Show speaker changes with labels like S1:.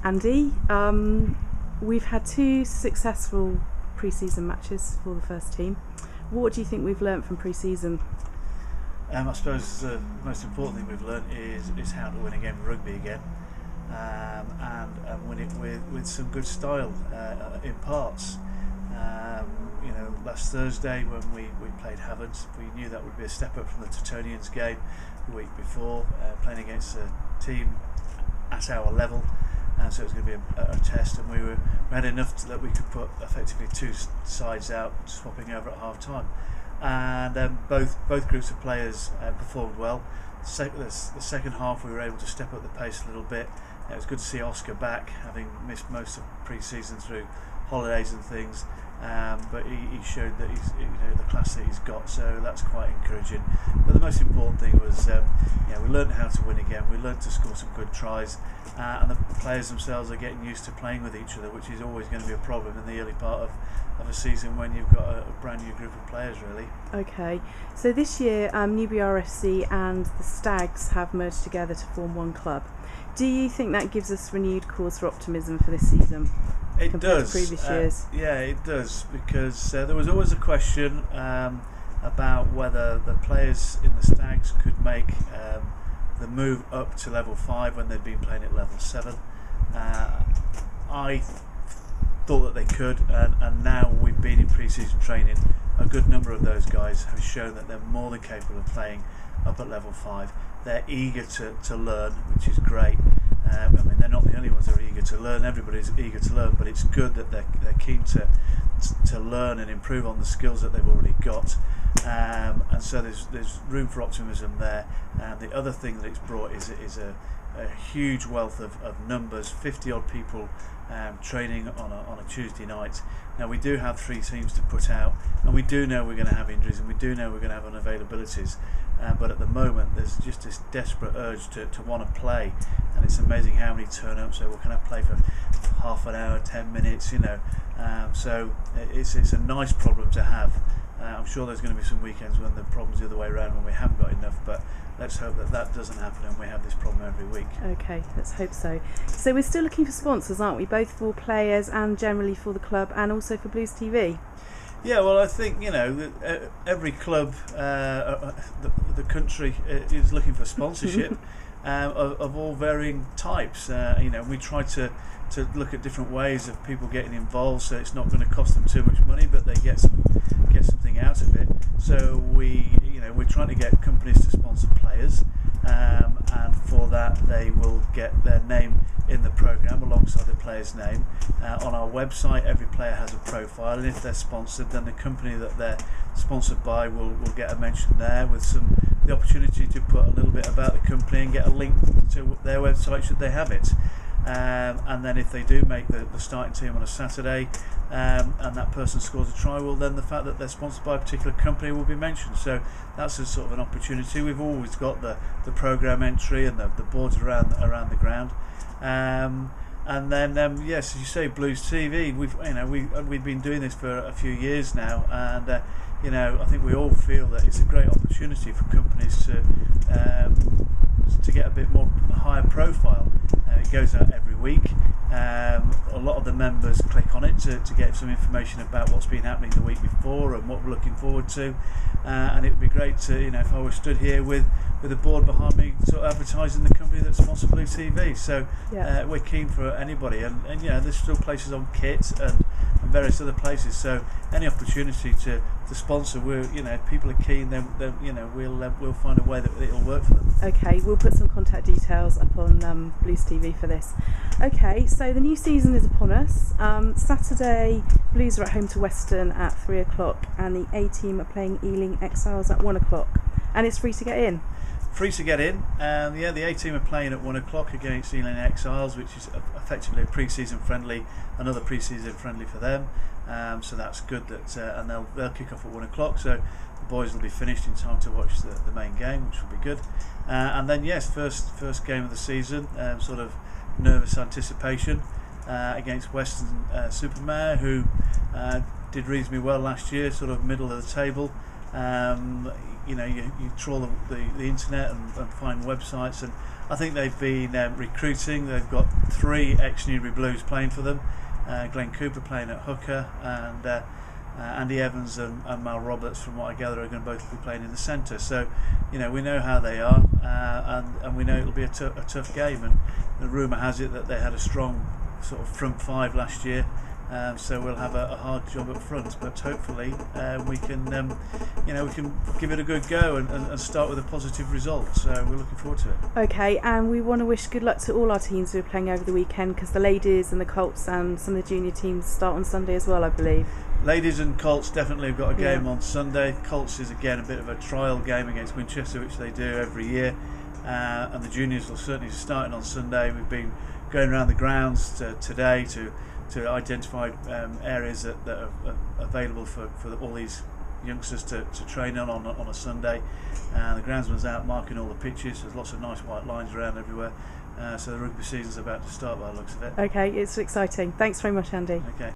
S1: Andy, we've had 2 successful pre-season matches for the first team. What do you think we've learnt from pre-season?
S2: I suppose the most important thing we've learnt is how to win a game of rugby again, and win it with some good style in parts. Last Thursday when we played Havant, we knew that would be a step up from the Teutonians game the week before, playing against a team at our level, and so it was going to be a test, and we had enough that we could put effectively 2 sides out, swapping over at half time, and both groups of players performed well. The second half we were able to step up the pace a little bit. It was good to see Oscar back, having missed most of pre-season through holidays and things, but he showed that he's the class that he's got, so that's quite encouraging. But the most important thing was we learned how to win again. We learned to score some good tries, and the players themselves are getting used to playing with each other, which is always going to be a problem in the early part of a season when you've got a brand new group of players, really.
S1: Okay, so this year Newbury RFC and the Stags have merged together to form one club. Do you think that gives us renewed cause for optimism for this season?
S2: It does.
S1: To previous years?
S2: Yeah, it does, because there was always a question about whether the players in the Stags could make the move up to level 5 when they'd been playing at level 7. I thought that they could, and now we've been in pre-season training. A good number of those guys have shown that they're more than capable of playing up at level 5. They're eager to learn, which is great. They're not the only ones that are eager to learn. Everybody's eager to learn, but it's good that they're keen to learn and improve on the skills that they've already got. And so there's room for optimism there. And the other thing that it's brought is a huge wealth of numbers, 50 odd people training on a Tuesday night. Now we do have 3 teams to put out, and we do know we're going to have injuries, and we do know we're going to have unavailabilities, but at the moment there's just this desperate urge to want to play, and it's amazing how many turn up. So can I play for half an hour, 10 minutes, so it's a nice problem to have. I'm sure there's going to be some weekends when the problem's the other way around, when we haven't got enough, but let's hope that doesn't happen and we have this problem every week.
S1: Okay, let's hope so. So we're still looking for sponsors, aren't we? Both for players and generally for the club, and also for Blues TV.
S2: Yeah, well, I think every club, the country is looking for sponsorship of all varying types. We try to look at different ways of people getting involved, so it's not going to cost them too much money, but they get something out of it. So we're trying to get companies to sponsor players, and for that they will get their name in the programme alongside the player's name. On our website, every player has a profile, and if they're sponsored, then the company that they're sponsored by will get a mention there, with the opportunity to put a little bit about the company and get a link to their website should they have it. And then if they do make the starting team on a Saturday, and that person scores a try, well, then the fact that they're sponsored by a particular company will be mentioned. So that's a sort of an opportunity. We've always got the programme entry and the boards around the ground. And then yes, as you say, Blues TV. We've been doing this for a few years now, and I think we all feel that it's a great opportunity for companies to get a bit more higher profile. It goes out every week. A lot of the members click on it to get some information about what's been happening the week before and what we're looking forward to. And it would be great to, if I was stood here with a board behind me, sort of advertising the company that sponsors Blue TV. So we're keen for anybody, and there's still places on Kit and various other places. So any opportunity to sponsor, if people are keen, then we'll find a way that it'll work for them.
S1: Okay, we'll put some contact details up on Blues TV for this. Okay, so the new season is upon us. Saturday, Blues are at home to Western at 3 o'clock, and the A team are playing Ealing Exiles at 1 o'clock, and it's free to get in.
S2: Free to get in. The A team are playing at 1 o'clock against Ealing Exiles, which is effectively a pre-season friendly, another pre-season friendly for them. So that's good. And they'll kick off at 1 o'clock. So the boys will be finished in time to watch the main game, which will be good. And then yes, first game of the season. Sort of nervous anticipation against Western Supermare, who did reasonably well last year, sort of middle of the table. You trawl the internet and find websites, and I think they've been recruiting. They've got 3 ex-Newbury Blues playing for them. Glenn Cooper playing at hooker, and Andy Evans and Mal Roberts, from what I gather, are going to both be playing in the centre. So, we know how they are, and we know it'll be a tough game. And the rumour has it that they had a strong sort of front 5 last year. So we'll have a hard job up front, but hopefully we can give it a good go and start with a positive result. So we're looking forward to it.
S1: Okay, and we want to wish good luck to all our teams who are playing over the weekend, because the ladies and the Colts and some of the junior teams start on Sunday as well, I believe.
S2: Ladies and Colts definitely have got a game on Sunday. Colts is again a bit of a trial game against Winchester, which they do every year, and the juniors will certainly be starting on Sunday. We've been going around the grounds today to identify areas that are available for all these youngsters to train on a Sunday. The groundsman's out marking all the pitches. There's lots of nice white lines around everywhere. So the rugby season's about to start by the looks of it.
S1: Okay, it's exciting. Thanks very much, Andy.
S2: Okay.